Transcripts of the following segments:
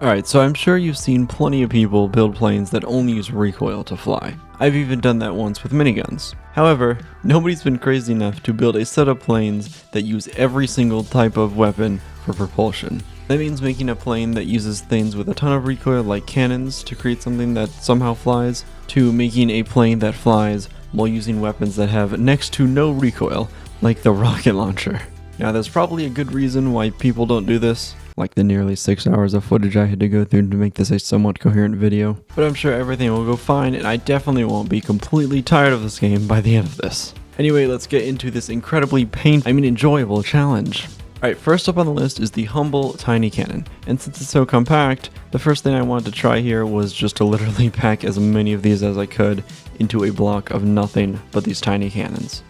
Alright, so I'm sure you've seen plenty of people build planes that only use recoil to fly. I've even done that once with miniguns. However, nobody's been crazy enough to build a set of planes that use every single type of weapon for propulsion. That means making a plane that uses things with a ton of recoil like cannons to create something that somehow flies, to making a plane that flies while using weapons that have next to no recoil, like the rocket launcher. Now there's probably a good reason why people don't do this, like the nearly 6 hours of footage I had to go through to make this a somewhat coherent video, but I'm sure everything will go fine and I definitely won't be completely tired of this game by the end of this. Anyway, let's get into this incredibly enjoyable challenge. Alright, first up on the list is the humble tiny cannon, and since it's so compact, the first thing I wanted to try here was just to literally pack as many of these as I could into a block of nothing but these tiny cannons.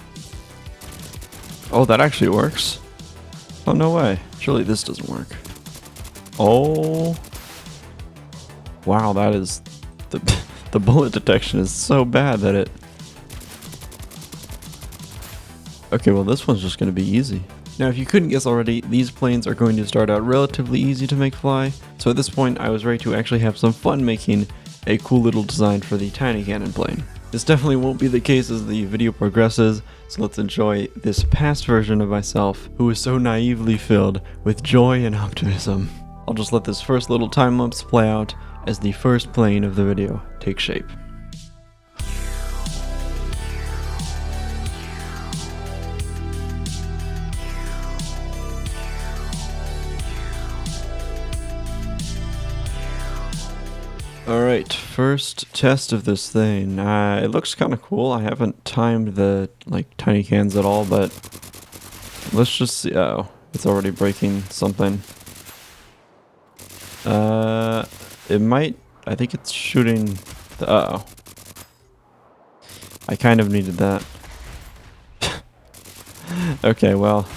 Oh, that actually works. Oh, no way. Surely this doesn't work. Oh. Wow, that is... The bullet detection is so bad that it... Okay, well this one's just going to be easy. Now, if you couldn't guess already, these planes are going to start out relatively easy to make fly, so at this point I was ready to actually have some fun making a cool little design for the tiny cannon plane. This definitely won't be the case as the video progresses, so let's enjoy this past version of myself who is so naively filled with joy and optimism. I'll just let this first little time lapse play out as the first plane of the video takes shape. Alright, first test of this thing. It looks kind of cool. I haven't timed the tiny cans at all, but let's just see. Oh, it's already breaking something. It might. I think it's shooting. Uh-oh. I kind of needed that. Okay, well.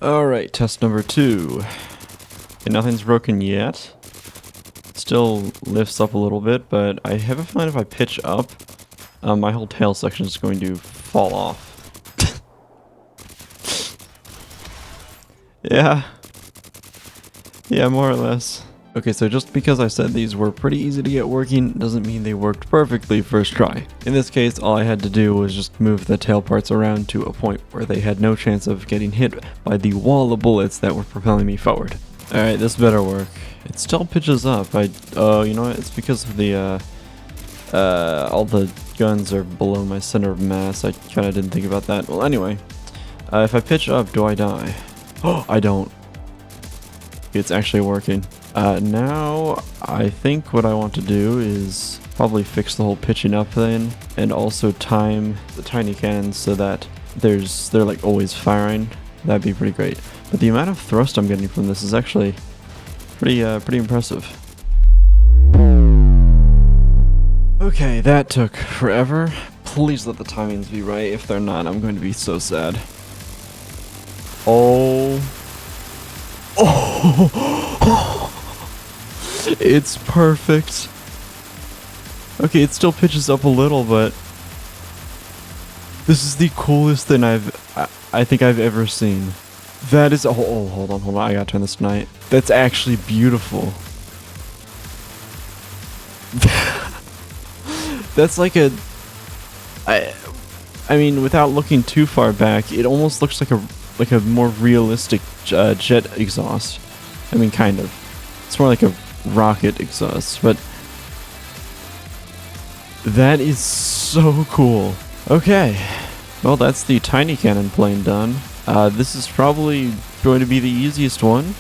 Alright, test number 2. Okay, nothing's broken yet. Still lifts up a little bit, but I have a feeling if I pitch up, my whole tail section is going to fall off. Yeah, more or less. Okay, so just because I said these were pretty easy to get working doesn't mean they worked perfectly first try. In this case, all I had to do was just move the tail parts around to a point where they had no chance of getting hit by the wall of bullets that were propelling me forward. Alright, this better work. It still pitches up. Oh, you know what? It's because of the, all the guns are below my center of mass. I kind of didn't think about that. Well, anyway, if I pitch up, do I die? Oh, I don't. It's actually working. Now, I think what I want to do is probably fix the whole pitching up thing, and also time the tiny cannons so that they're like always firing. That'd be pretty great. But the amount of thrust I'm getting from this is actually pretty impressive. Okay, that took forever. Please let the timings be right. If they're not, I'm going to be so sad. Oh. It's perfect. Okay, it still pitches up a little, but this is the coolest thing I think I've ever seen. That is, hold on, I gotta turn this to night. That's actually beautiful. That's like I mean, without looking too far back, it almost looks like a more realistic jet exhaust. I mean, kind of. It's more like a rocket exhaust, but that is so cool. Okay, well, that's the tiny cannon plane done. This is probably going to be the easiest one,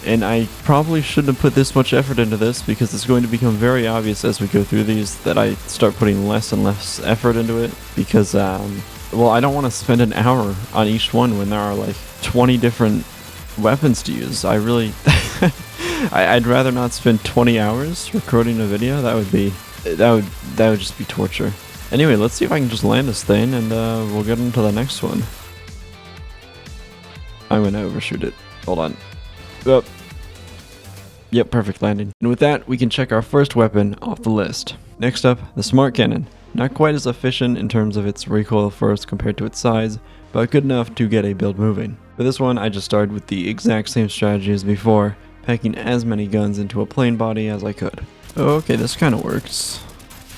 and I probably shouldn't have put this much effort into this because it's going to become very obvious as we go through these that I start putting less and less effort into it because, well, I don't want to spend an hour on each one when there are like 20 different weapons to use. I really, I'd rather not spend 20 hours recording a video. That would just be torture. Anyway, let's see if I can just land this thing and we'll get into the next one. I'm gonna overshoot it. Hold on. Oh. Yep, perfect landing. And with that, we can check our first weapon off the list. Next up, the Smart Cannon. Not quite as efficient in terms of its recoil first compared to its size, but good enough to get a build moving. For this one, I just started with the exact same strategy as before, packing as many guns into a plane body as I could. Okay, this kind of works.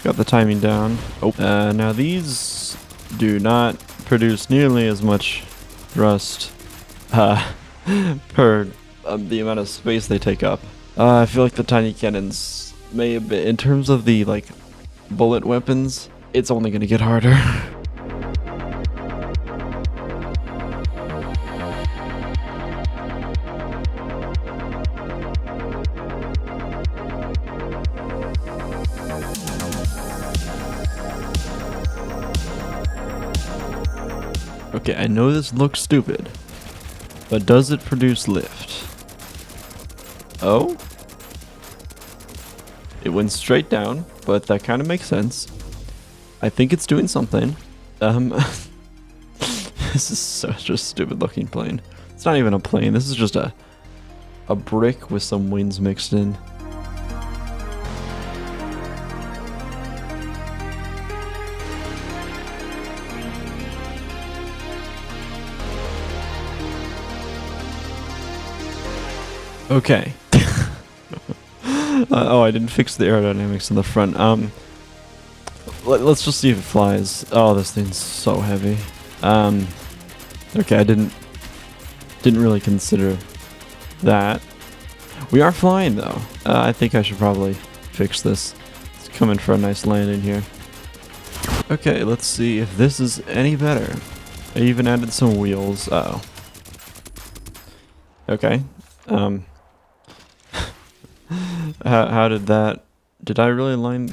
Got the timing down. Oh, now these do not produce nearly as much thrust per the amount of space they take up. I feel like the tiny cannons may have been, in terms of the like bullet weapons, it's only gonna get harder. Okay, I know this looks stupid, but does it produce lift? Oh? It went straight down, but that kind of makes sense. I think it's doing something. This is such a stupid looking plane. It's not even a plane, this is just a brick with some wings mixed in. Okay. Oh, I didn't fix the aerodynamics in the front. Let's just see if it flies. Oh, this thing's so heavy. Okay, I didn't really consider that. We are flying though. I think I should probably fix this. It's coming for a nice landing here. Okay, let's see if this is any better. I even added some wheels. Uh-oh. Okay. How did that? Did I really line?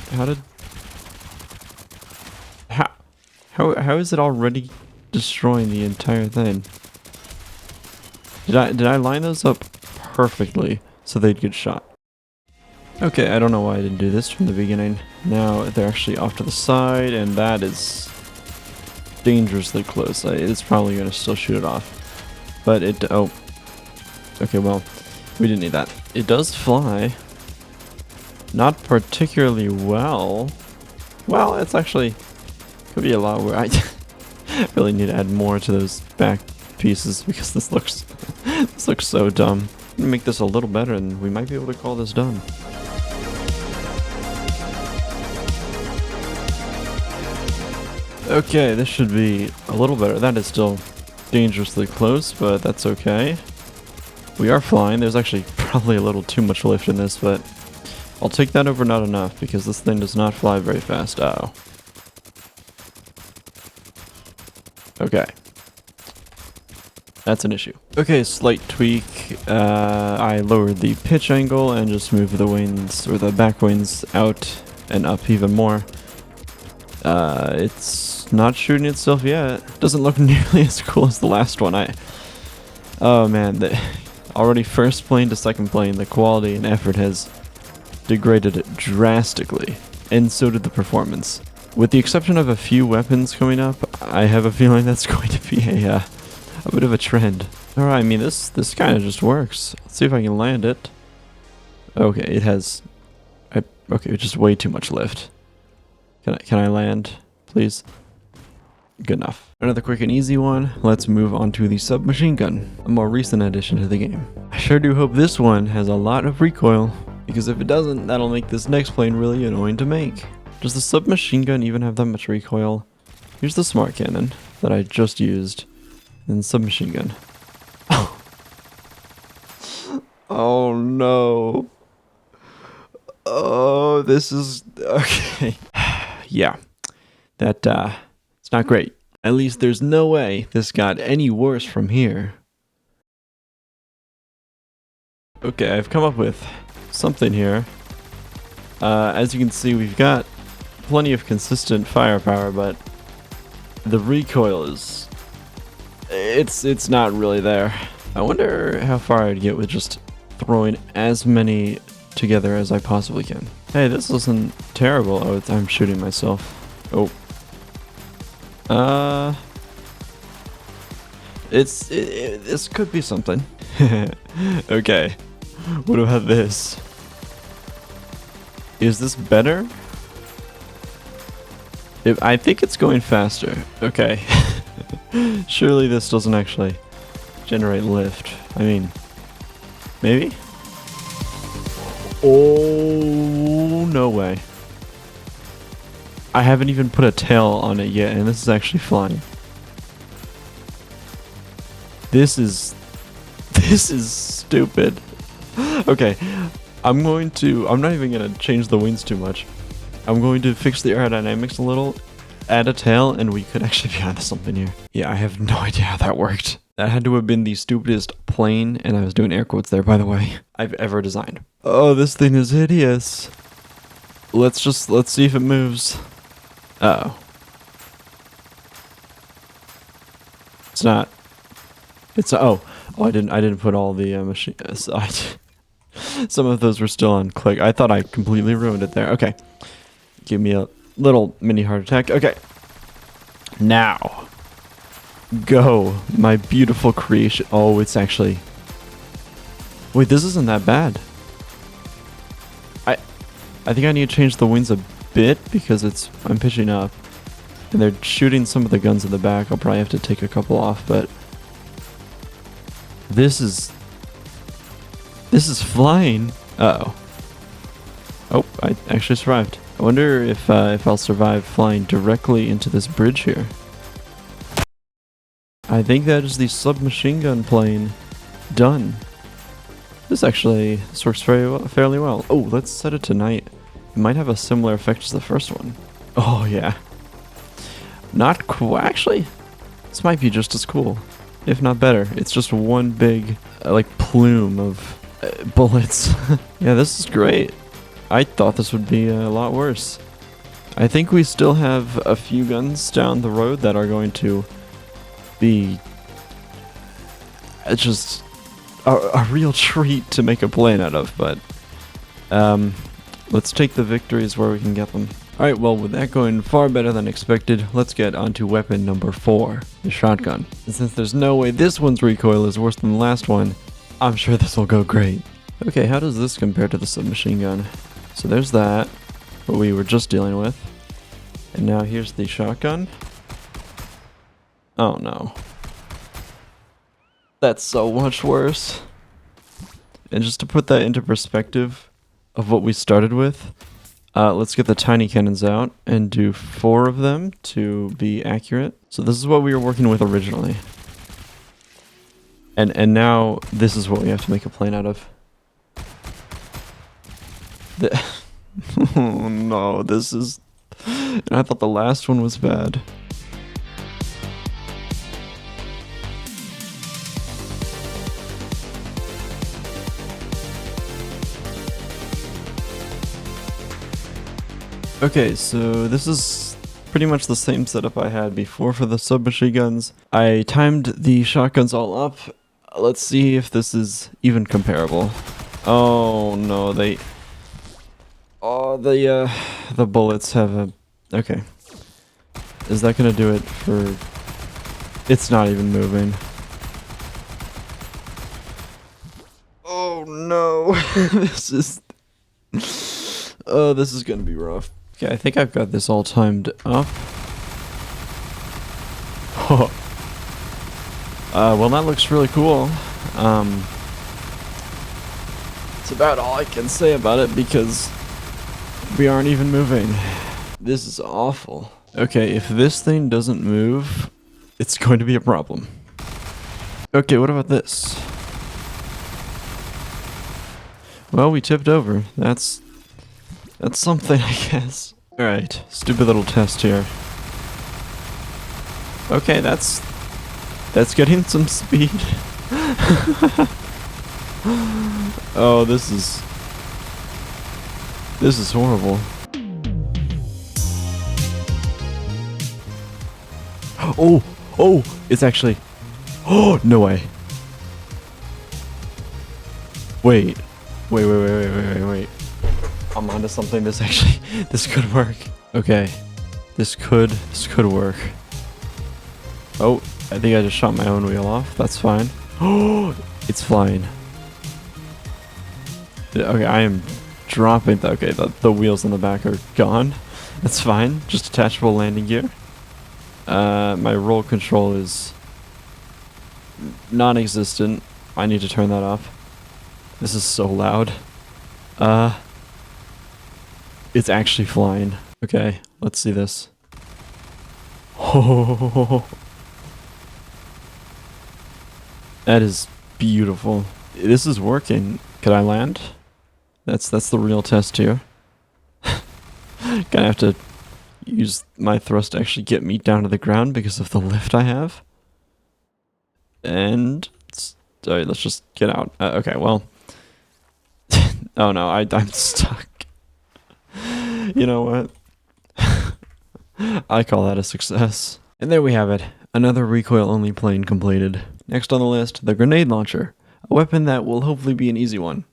How is it already destroying the entire thing? Did I line those up perfectly so they'd get shot? Okay, I don't know why I didn't do this from the beginning. Now they're actually off to the side, and that is dangerously close. It's probably gonna still shoot it off, but it. Oh. Okay, well, we didn't need that. It does fly. Not particularly well. Well, it's actually could be a lot where I really need to add more to those back pieces because this looks so dumb. I'm gonna make this a little better and we might be able to call this done. Okay, this should be a little better. That is still dangerously close, but that's okay. We are flying. There's actually probably a little too much lift in this, but I'll take that over not enough because this thing does not fly very fast. Oh. Okay. That's an issue. Okay, slight tweak. I lowered the pitch angle and just moved the wings, or the back wings, out and up even more. It's not shooting itself yet. Doesn't look nearly as cool as the last one. Oh man, already first plane to second plane, the quality and effort has degraded drastically, and so did the performance. With the exception of a few weapons coming up, I have a feeling that's going to be a bit of a trend. Alright, I mean, this kind of just works. Let's see if I can land it. Okay, it has... okay, just way too much lift. Can I land, please? Good enough. Another quick and easy one. Let's move on to the Submachine Gun, a more recent addition to the game. I sure do hope this one has a lot of recoil, because if it doesn't, that'll make this next plane really annoying to make. Does the Submachine Gun even have that much recoil? Here's the Smart Cannon that I just used, and Submachine Gun. Oh. Oh no. Oh, this is... okay. Yeah. That, it's not great. At least there's no way this got any worse from here. Okay, I've come up with something here. As you can see, we've got plenty of consistent firepower, but the recoil is... it's not really there. I wonder how far I'd get with just throwing as many together as I possibly can. Hey, this isn't terrible. Oh, I'm shooting myself. Oh. This could be something. Okay. What about this? Is this better? I think it's going faster. Okay. Surely this doesn't actually generate lift. I mean, maybe? Oh, no way. I haven't even put a tail on it yet, and this is actually flying. This is stupid. Okay, I'm not even gonna change the wings too much. I'm going to fix the aerodynamics a little, add a tail, and we could actually be onto something here. Yeah, I have no idea how that worked. That had to have been the stupidest plane, and I was doing air quotes there, by the way, I've ever designed. Oh, this thing is hideous. Let's see if it moves. Uh-oh. It's not. Oh, I didn't put all the machine. Some of those were still on click. I thought I completely ruined it there. Okay, give me a little mini heart attack. Okay, now go, my beautiful creation. Oh, it's actually. Wait, this isn't that bad. I think I need to change the wings a bit because I'm pitching up, and they're shooting some of the guns in the back. I'll probably have to take a couple off, but. This is flying. Uh-oh. Oh, I actually survived. I wonder if I'll survive flying directly into this bridge here. I think that is the submachine gun plane done. This works fairly well. Oh, let's set it to night. It might have a similar effect as the first one. Oh yeah. Not cool. Actually, this might be just as cool. If not better. It's just one big, plume of bullets. Yeah, this is great. I thought this would be a lot worse. I think we still have a few guns down the road that are going to be just a real treat to make a plane out of, but let's take the victories where we can get them. Alright, well, with that going far better than expected, let's get onto weapon number 4, the shotgun. And since there's no way this one's recoil is worse than the last one, I'm sure this will go great. Okay, how does this compare to the submachine gun? So there's that, what we were just dealing with. And now here's the shotgun. Oh no. That's so much worse. And just to put that into perspective of what we started with, let's get the tiny cannons out and do 4 of them to be accurate. So this is what we were working with originally. And now this is what we have to make a plane out of. Oh no, this is... And I thought the last one was bad. Okay, so this is pretty much the same setup I had before for the submachine guns. I timed the shotguns all up. Let's see if this is even comparable. Oh no, the bullets have a... Okay. Is that gonna do it for... It's not even moving. Oh no, this is... Oh, this is gonna be rough. Okay, I think I've got this all timed up. Well, that looks really cool. It's about all I can say about it because we aren't even moving. This is awful. Okay, if this thing doesn't move, it's going to be a problem. Okay, what about this? Well, we tipped over. That's something, I guess. Alright, stupid little test here. Okay, that's getting some speed. Oh, this is horrible. Oh, it's actually... Oh, no way. Wait. I'm onto something. This could work. Okay, this could work. Oh, I think I just shot my own wheel off. That's fine. Oh, it's flying. Okay, I am dropping. Okay, the wheels on the back are gone. That's fine. Just detachable landing gear. My roll control is non-existent. I need to turn that off. This is so loud. It's actually flying. Okay, let's see this. Oh, that is beautiful. This is working. Could I land? That's the real test here. Gonna have to use my thrust to actually get me down to the ground because of the lift I have. And sorry, let's just get out. Okay, well. Oh no, I'm stuck. You know what? I call that a success. And there we have it. Another recoil-only plane completed. Next on the list, the grenade launcher. A weapon that will hopefully be an easy one.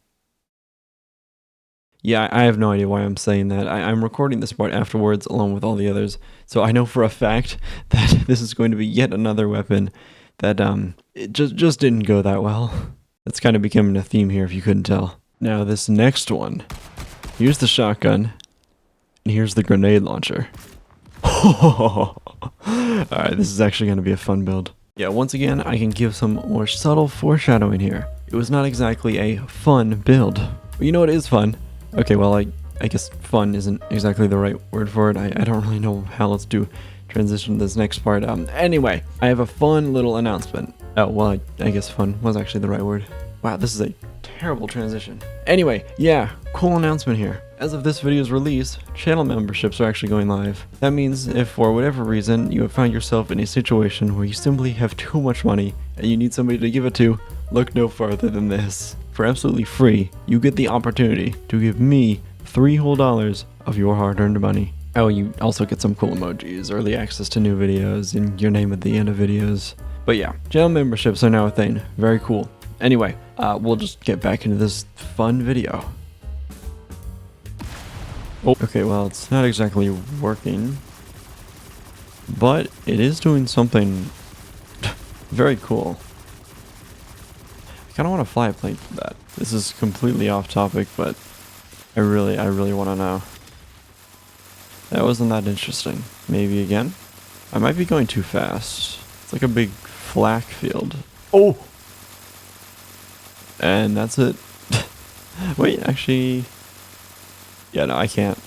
Yeah, I have no idea why I'm saying that. I'm recording this part afterwards along with all the others. So I know for a fact that this is going to be yet another weapon that it just didn't go that well. That's kind of becoming a theme here if you couldn't tell. Now this next one. Here's the shotgun. And here's the grenade launcher. Alright, this is actually going to be a fun build. Yeah, once again, I can give some more subtle foreshadowing here. It was not exactly a fun build. But you know what is fun? Okay, well, I guess fun isn't exactly the right word for it. I don't really know how else to transition to this next part. Anyway, I have a fun little announcement. Oh, well, I guess fun was actually the right word. Wow, this is a terrible transition. Anyway, yeah, cool announcement here. As of this video's release, channel memberships are actually going live. That means if for whatever reason you have found yourself in a situation where you simply have too much money and you need somebody to give it to, look no farther than this. For absolutely free, you get the opportunity to give me $3 whole of your hard-earned money. Oh, you also get some cool emojis, early access to new videos, and your name at the end of videos. But yeah, channel memberships are now a thing. Very cool. Anyway, we'll just get back into this fun video. Oh, okay, well, it's not exactly working, but it is doing something very cool. I kind of want to fly a plane for that. This is completely off topic, but I really want to know. That wasn't that interesting. Maybe again? I might be going too fast. It's like a big flak field. Oh! And that's it. Wait, actually... Yeah, no, I can't.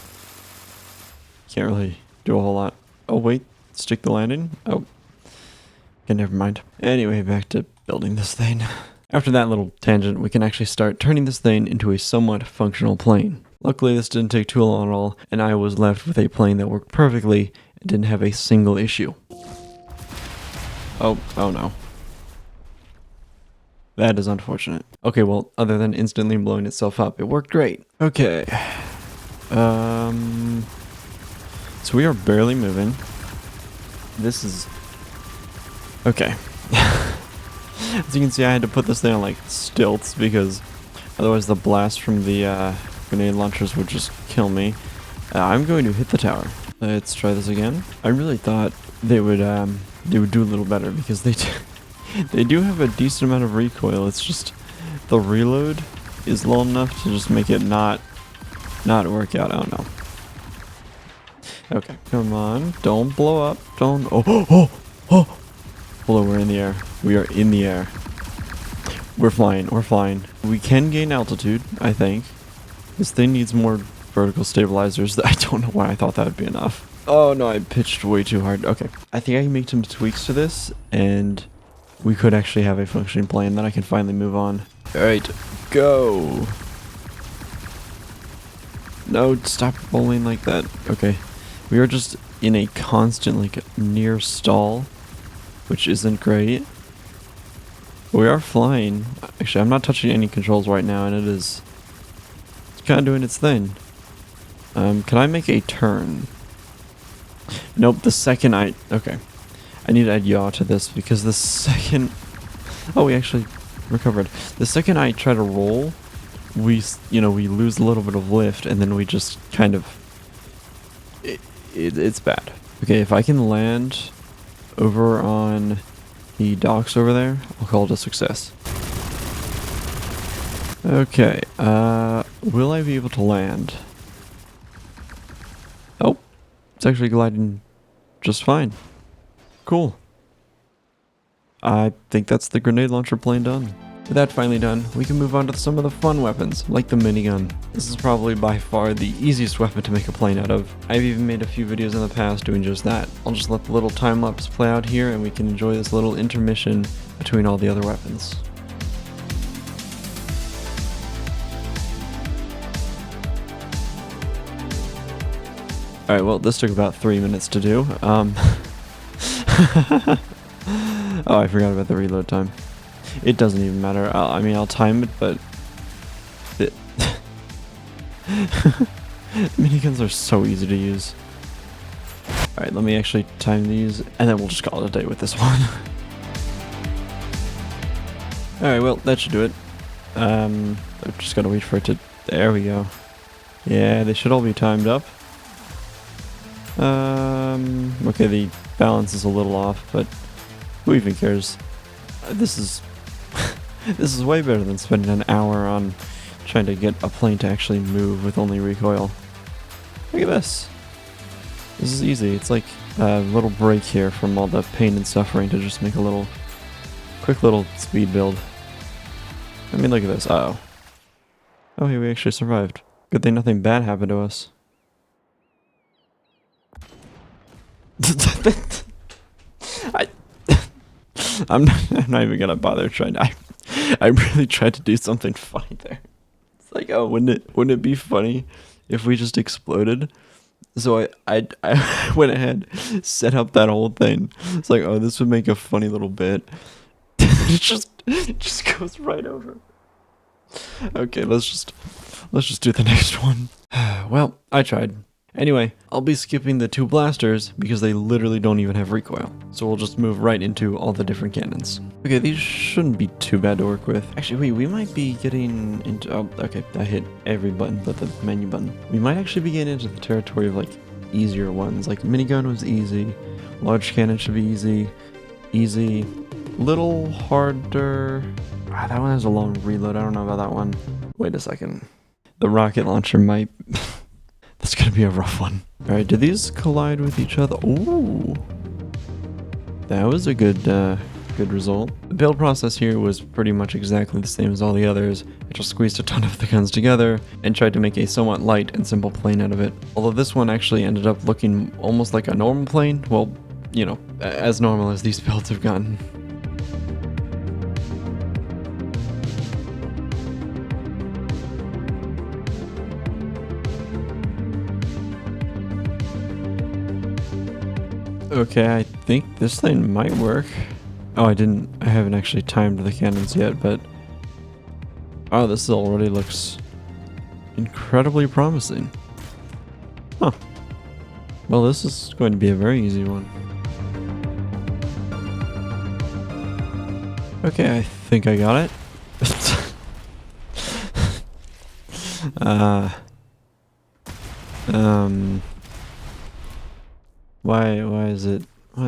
Can't really do a whole lot. Oh, wait. Stick the landing? Oh. Okay, never mind. Anyway, back to building this thing. After that little tangent, we can actually start turning this thing into a somewhat functional plane. Luckily, this didn't take too long at all, and I was left with a plane that worked perfectly and didn't have a single issue. Oh no. That is unfortunate. Okay, well, other than instantly blowing itself up, it worked great. Okay. So we are barely moving. This is... Okay. As you can see, I had to put this thing on, like, stilts, because otherwise the blast from the grenade launchers would just kill me. I'm going to hit the tower. Let's try this again. I really thought they would do a little better, because they do have a decent amount of recoil. It's just the reload is low enough to just make it not work out. I don't know. Okay, come on. Don't blow up. Don't... Oh! Hold on, we're in the air. We are in the air. We're flying. We're flying. We can gain altitude, I think. This thing needs more vertical stabilizers. I don't know why I thought that would be enough. Oh no, I pitched way too hard. Okay. I think I can make some tweaks to this, and we could actually have a functioning plane. Then I can finally move on. Alright, go! No, stop rolling like that. Okay. We are just in a constant, like, near stall, which isn't great. We are flying. Actually, I'm not touching any controls right now, and it's kind of doing its thing. Can I make a turn? Nope, the second okay. I need to add yaw to this, because the second... Oh, we actually recovered. The second I try to roll, we lose a little bit of lift, and then we just kind of... It's bad. Okay, if I can land over on the docks over there, I'll call it a success. Okay, will I be able to land? Oh, it's actually gliding just fine. Cool. I think that's the grenade launcher plane done. With that finally done, we can move on to some of the fun weapons, like the minigun. This is probably by far the easiest weapon to make a plane out of. I've even made a few videos in the past doing just that. I'll just let the little time lapse play out here and we can enjoy this little intermission between all the other weapons. Alright, well, this took about 3 minutes to do. Oh, I forgot about the reload time. It doesn't even matter. I mean, I'll time it, but... Miniguns are so easy to use. Alright, let me actually time these, and then we'll just call it a day with this one. Alright, well, that should do it. I've just gotta wait for it to... There we go. Yeah, they should all be timed up. Okay, the balance is a little off, but who even cares? This is... this is way better than spending an hour on trying to get a plane to actually move with only recoil. Look at this. This is easy. It's like a little break here from all the pain and suffering to just make a quick little speed build. I mean, look at this. Uh-oh. Oh, hey, we actually survived. Good thing nothing bad happened to us. I'm not even gonna bother trying to... I really tried to do something funny there. It's like, oh, wouldn't it be funny if we just exploded? So I went ahead, set up that whole thing. It's like, oh, this would make a funny little bit. it just goes right over. Okay, let's just do the next one. Well, I tried. Anyway, I'll be skipping the 2 blasters because they literally don't even have recoil. So we'll just move right into all the different cannons. Okay, these shouldn't be too bad to work with. Actually, wait, we might be getting into... Oh, okay, I hit every button but the menu button. We might actually be getting into the territory of, like, easier ones. Like, minigun was easy. Large cannon should be easy. Easy. Little harder... Ah, that one has a long reload. I don't know about that one. Wait a second. The rocket launcher might... That's gonna be a rough one. Alright, do these collide with each other? Ooh. That was a good result. The build process here was pretty much exactly the same as all the others. I just squeezed a ton of the guns together and tried to make a somewhat light and simple plane out of it. Although this one actually ended up looking almost like a normal plane. Well, you know, as normal as these builds have gotten. Okay, I think this thing might work. Oh, I haven't actually timed the cannons yet, but... Oh, this already looks incredibly promising. Huh. Well, this is going to be a very easy one. Okay, I think I got it. Why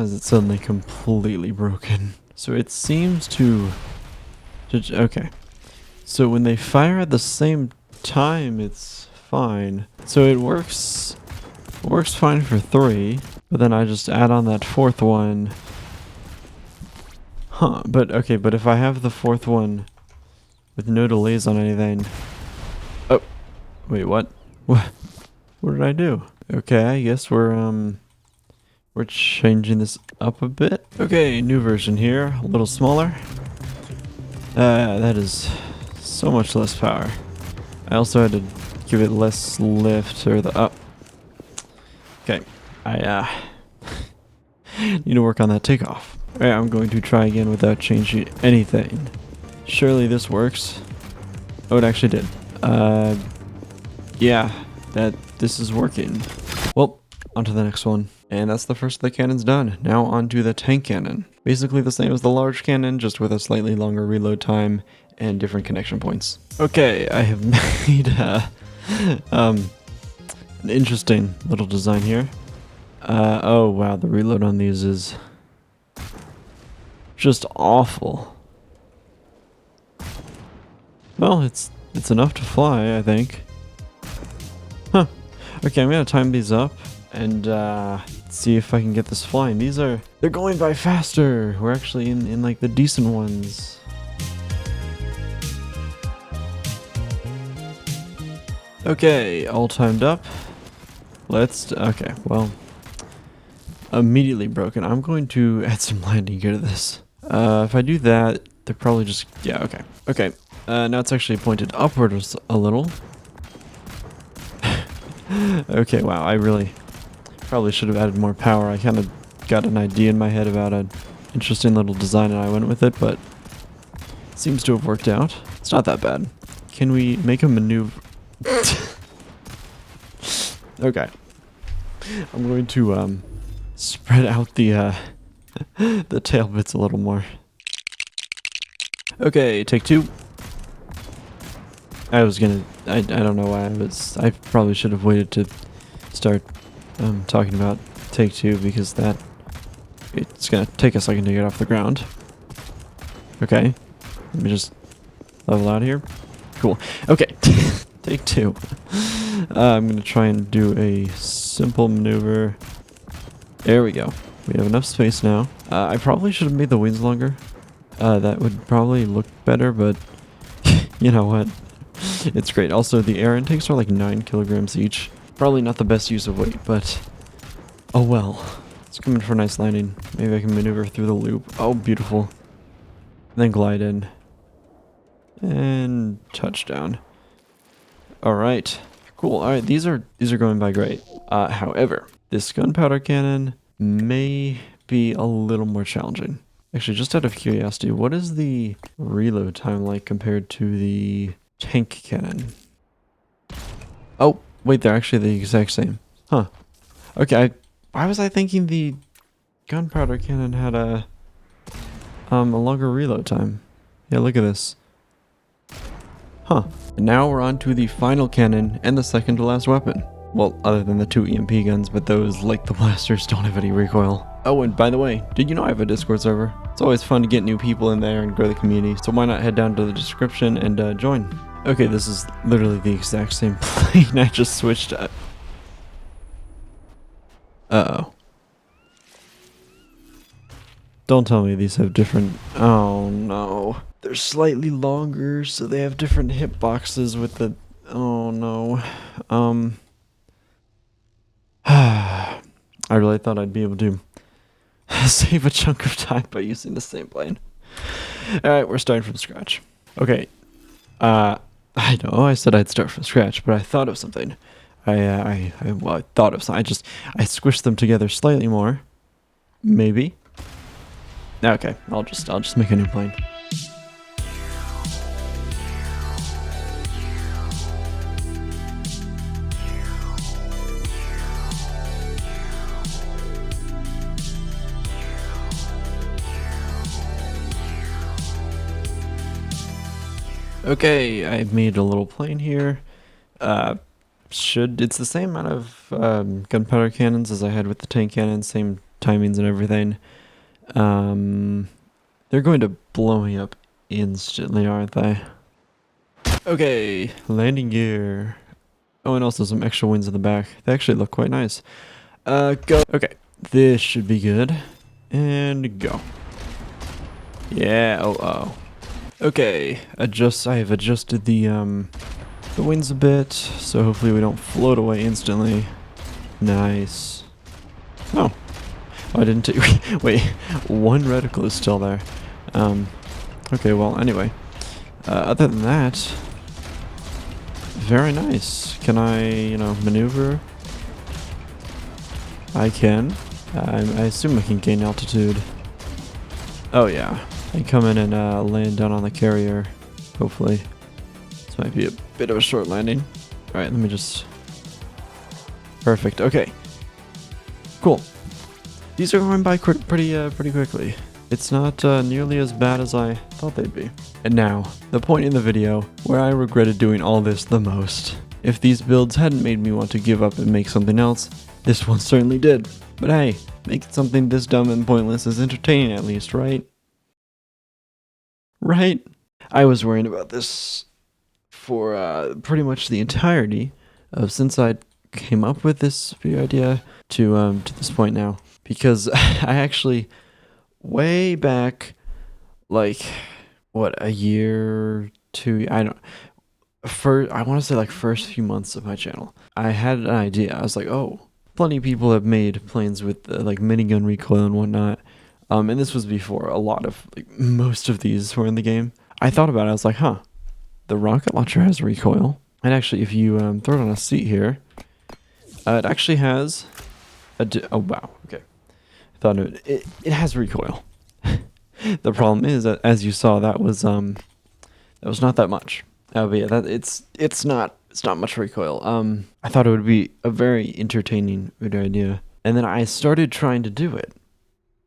is it suddenly completely broken? So it seems to okay. So when they fire at the same time, it's fine. So it works fine for 3, but then I just add on that 4th one. Huh, but okay, but if I have the 4th one with no delays on anything. Oh, wait, what? What did I do? Okay, I guess we're changing this up a bit. Okay, new version here, a little smaller. That is so much less power. I also had to give it less lift or the up. Okay, I need to work on that takeoff. Alright, I'm going to try again without changing anything. Surely this works. Oh, it actually did. Yeah, this is working. Well, on to the next one. And that's the first of the cannons done. Now on to the tank cannon. Basically the same as the large cannon, just with a slightly longer reload time and different connection points. Okay, I have made an interesting little design here. Oh wow, the reload on these is just awful. Well, it's enough to fly, I think. Huh. Okay, I'm gonna time these up and see if I can get this flying. They're going by faster. We're actually in like the decent ones. Okay, all timed up. Okay, well, immediately broken. I'm going to add some landing gear to this. If I do that, they're probably just, yeah, okay. Okay, now it's actually pointed upwards a little. Okay, wow, I really probably should have added more power. I kind of got an idea in my head about an interesting little design and I went with it, but it seems to have worked out. It's not that bad. Can we make a maneuver? Okay. I'm going to spread out the the tail bits a little more. Okay, take two. I don't know why I probably should have waited to start talking about take two because it's gonna take a second to get off the ground. Okay, let me just level out here. Cool. Okay, take two. I'm gonna try and do a simple maneuver. There we go. We have enough space now. I probably should have made the wings longer. That would probably look better, but you know what? It's great. Also, the air intakes are like 9 kilograms each. Probably not the best use of weight, but oh well. It's coming for a nice landing. Maybe I can maneuver through the loop. Oh, beautiful. Then glide in. And touchdown. Alright. Cool. Alright, these are going by great. However, this gunpowder cannon may be a little more challenging. Actually, just out of curiosity, what is the reload time like compared to the tank cannon? Oh, wait, they're actually the exact same. Huh. Okay, why was I thinking the gunpowder cannon had a longer reload time? Yeah, look at this. Huh. And now we're on to the final cannon and the second to last weapon. Well, other than the 2 EMP guns, but those, like the blasters, don't have any recoil. Oh, and by the way, did you know I have a Discord server? It's always fun to get new people in there and grow the community, so why not head down to the description and join? Okay, this is literally the exact same plane. I just switched up. Uh-oh. Don't tell me these have different... Oh, no. They're slightly longer, so they have different hitboxes with the... Oh, no. I really thought I'd be able to save a chunk of time by using the same plane. Alright, we're starting from scratch. Okay. I know I said I'd start from scratch, but I thought of something. I thought of something. I squished them together slightly more. Maybe. Okay, I'll just make a new plane. Okay, I've made a little plane here. It's the same amount of gunpowder cannons as I had with the tank cannon, same timings and everything. They're going to blow me up instantly, aren't they? Okay, landing gear. Oh, and also some extra wings in the back. They actually look quite nice. Go. Okay, this should be good. And go. Yeah, oh. Okay, I have adjusted the wings a bit, so hopefully we don't float away instantly. Nice. Oh, I didn't take, wait, one reticle is still there. Okay, well, anyway, other than that, very nice. Can I, maneuver? I can. I assume I can gain altitude. Oh yeah. I come in and land down on the carrier, hopefully. This might be a bit of a short landing. Alright, let me just... Perfect, okay. Cool. These are going by pretty quickly. It's not nearly as bad as I thought they'd be. And now, the point in the video where I regretted doing all this the most. If these builds hadn't made me want to give up and make something else, this one certainly did. But hey, making something this dumb and pointless is entertaining at least, right? Right? I was worrying about this for pretty much the entirety of since I came up with this video idea to this point now. Because I actually, way back, like, what, a year, 2, I want to say like first few months of my channel, I had an idea. I was like, oh, plenty of people have made planes with like minigun recoil and whatnot. And this was before a lot of like most of these were in the game. I thought about it. I was like, huh, the rocket launcher has recoil. And actually, if you throw it on a seat here, it actually has oh wow, okay. I thought it has recoil. The problem is that, as you saw, that was not that much. But yeah, it's not much recoil. I thought it would be a very entertaining video idea, and then I started trying to do it,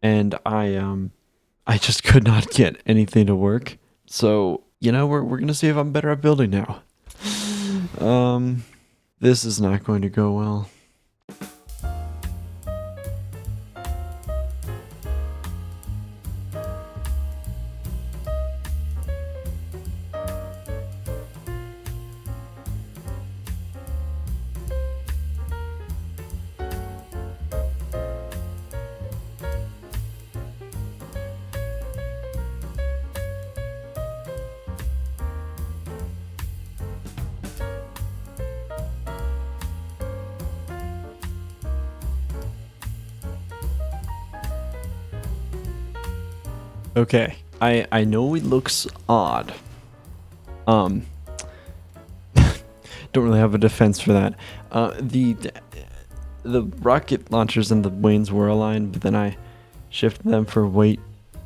and I just could not get anything to work. So we're gonna see if I'm better at building now. This is not going to go well. Okay, I know it looks odd. Don't really have a defense for that. The rocket launchers and the wings were aligned, but then I shifted them for weight,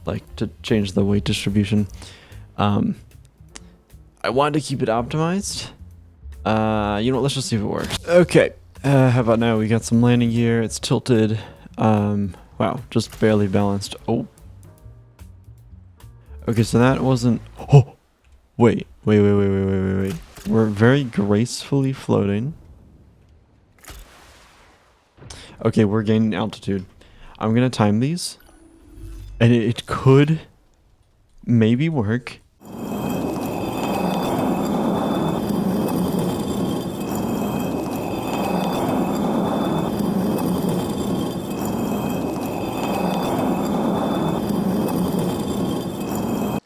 like to change the weight distribution. I wanted to keep it optimized. Let's just see if it works. Okay, how about now? We got some landing gear. It's tilted. Wow, just barely balanced. Oh. Okay, so that wasn't... Oh! Wait. We're very gracefully floating. Okay, we're gaining altitude. I'm gonna time these. And it could maybe work.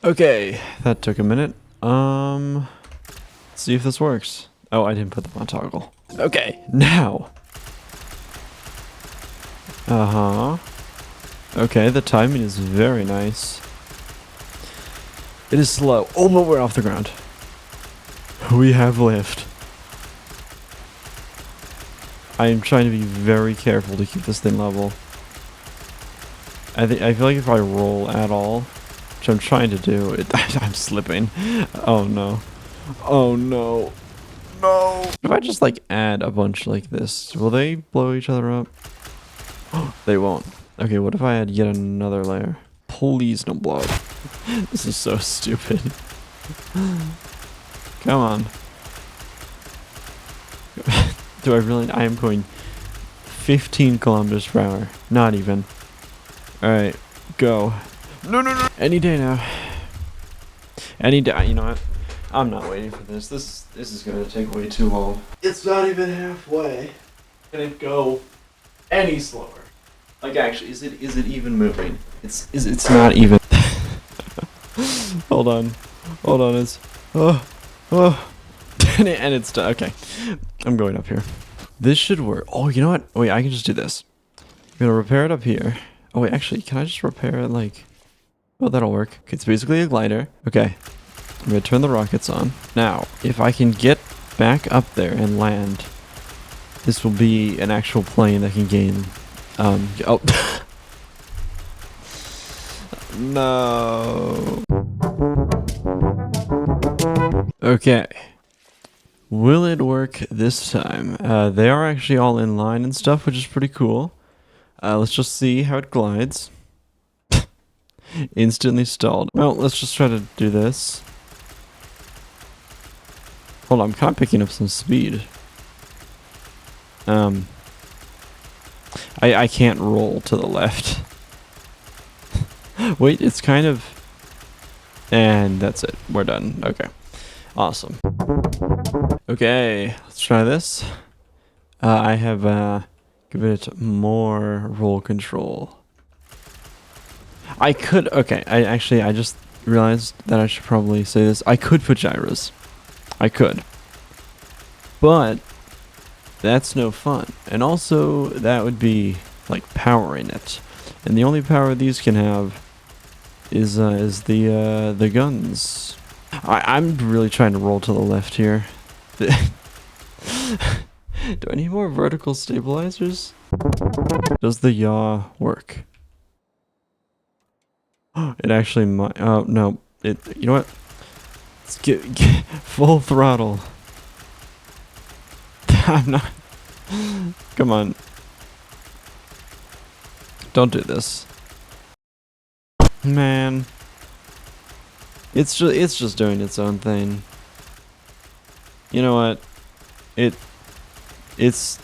Okay, that took a minute. Let's see if this works. Oh, I didn't put them on toggle. Okay, now. Okay, the timing is very nice. It is slow. Oh, but we're off the ground. We have lift. I am trying to be very careful to keep this thing level. I feel like if I roll at all, which I'm trying to do, I'm slipping. Oh no. Oh no. No. If I just like add a bunch like this, will they blow each other up? They won't. Okay, what if I add yet another layer? Please don't blow up. This is so stupid. Come on. Do I really? I am going 15 kilometers per hour. Not even. Alright, go. No. Any day now. Any day. You know what? I'm not waiting for this. This is going to take way too long. It's not even halfway. Can it go any slower? Like, actually, is it even moving? It's not even. Hold on. It's and it's done. Okay, I'm going up here. This should work. Oh, you know what? Wait, I can just do this. I'm gonna repair it up here. Oh wait, actually, can I just repair it like? Oh, that'll work. Okay, it's basically a glider. Okay, I'm gonna turn the rockets on. Now, if I can get back up there and land, this will be an actual plane that can gain. Oh. No. Okay. Will it work this time? They are actually all in line and stuff, which is pretty cool. Let's just see how it glides. Instantly stalled. Well, let's just try to do this. Hold on, I'm kind of picking up some speed. I can't roll to the left. Wait, it's kind of... And that's it. We're done. Okay. Awesome. Okay, let's try this. I have given it more roll control. I could... Okay, I just realized that I should probably say this. I could put gyros. I could. but that's no fun. And also, that would be like powering it, and the only power these can have is the guns. I'm really trying to roll to the left here. Do I need more vertical stabilizers? Does the yaw work? It actually might. Oh no! It. You know what? Let's get full throttle. I'm not. Come on. Don't do this. Man. It's just doing its own thing. You know what? It's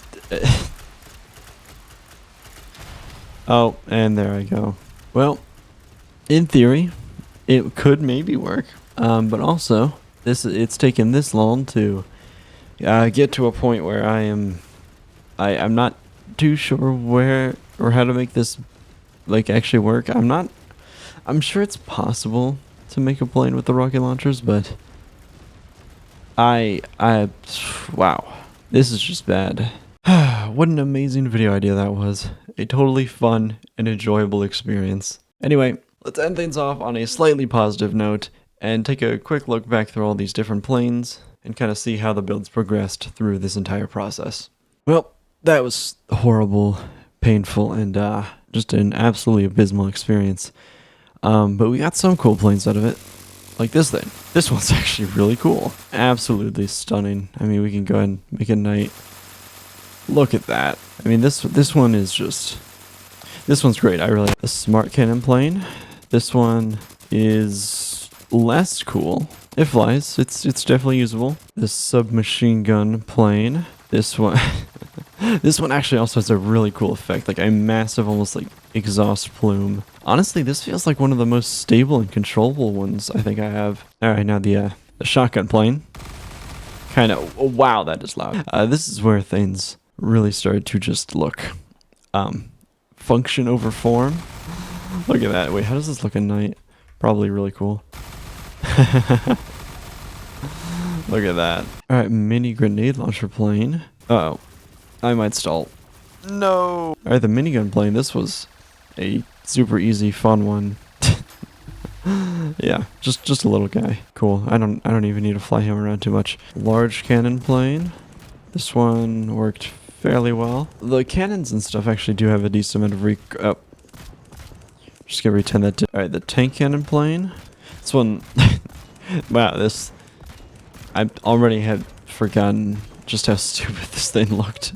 oh, and there I go. Well, in theory, it could maybe work. But also, it's taken this long to get to a point where I'm not too sure where or how to make this like actually work. I'm sure it's possible to make a plane with the rocket launchers, but wow, this is just bad. What an amazing video idea that was. A totally fun and enjoyable experience. Anyway, let's end things off on a slightly positive note and take a quick look back through all these different planes and kind of see how the builds progressed through this entire process. Well, that was horrible, painful, and just an absolutely abysmal experience. But we got some cool planes out of it. Like this thing. This one's actually really cool. Absolutely stunning. I mean, we can go ahead and make a night. Look at that. I mean, this one is just... This one's great. I really like the Smart Cannon plane. This one is less cool. It flies. It's definitely usable. The Submachine Gun plane. This one... This one actually also has a really cool effect, like a massive, almost like exhaust plume. Honestly, this feels like one of the most stable and controllable ones I think I have. All right, now the shotgun plane. Kind of, oh, wow, that is loud. This is where things really started to just look function over form. Look at that. Wait, how does this look at night? Probably really cool. Look at that. All right, mini grenade launcher plane. Uh-oh. I might stall. No. Alright, the minigun plane. This was a super easy, fun one. Yeah, just a little guy. Cool. I don't even need to fly him around too much. Large cannon plane. This one worked fairly well. The cannons and stuff actually do have a decent amount of just gonna pretend that. Alright, the tank cannon plane. This one. Wow, this. I already had forgotten just how stupid this thing looked.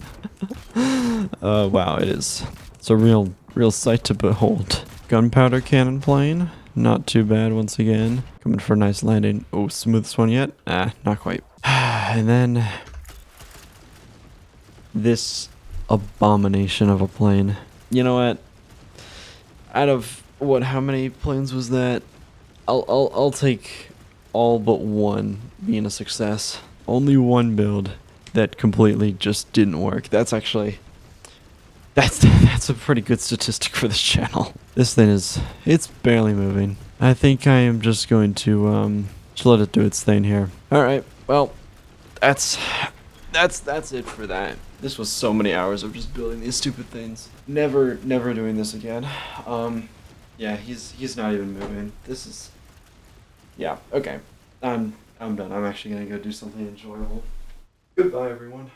Wow, it is. It's a real sight to behold. Gunpowder Cannon plane. Not too bad once again. Coming for a nice landing. Oh, smoothest one yet? Ah, not quite. And then... this abomination of a plane. You know what? Out of, how many planes was that? I'll take all but one being a success. Only one build that completely just didn't work. That's actually... That's a pretty good statistic for this channel. This thing it's barely moving. I think I am just going to just let it do its thing here. Alright, well, that's it for that. This was so many hours of just building these stupid things. Never doing this again. Yeah, he's not even moving. This is... yeah, okay. I'm done. I'm actually gonna go do something enjoyable. Goodbye, everyone.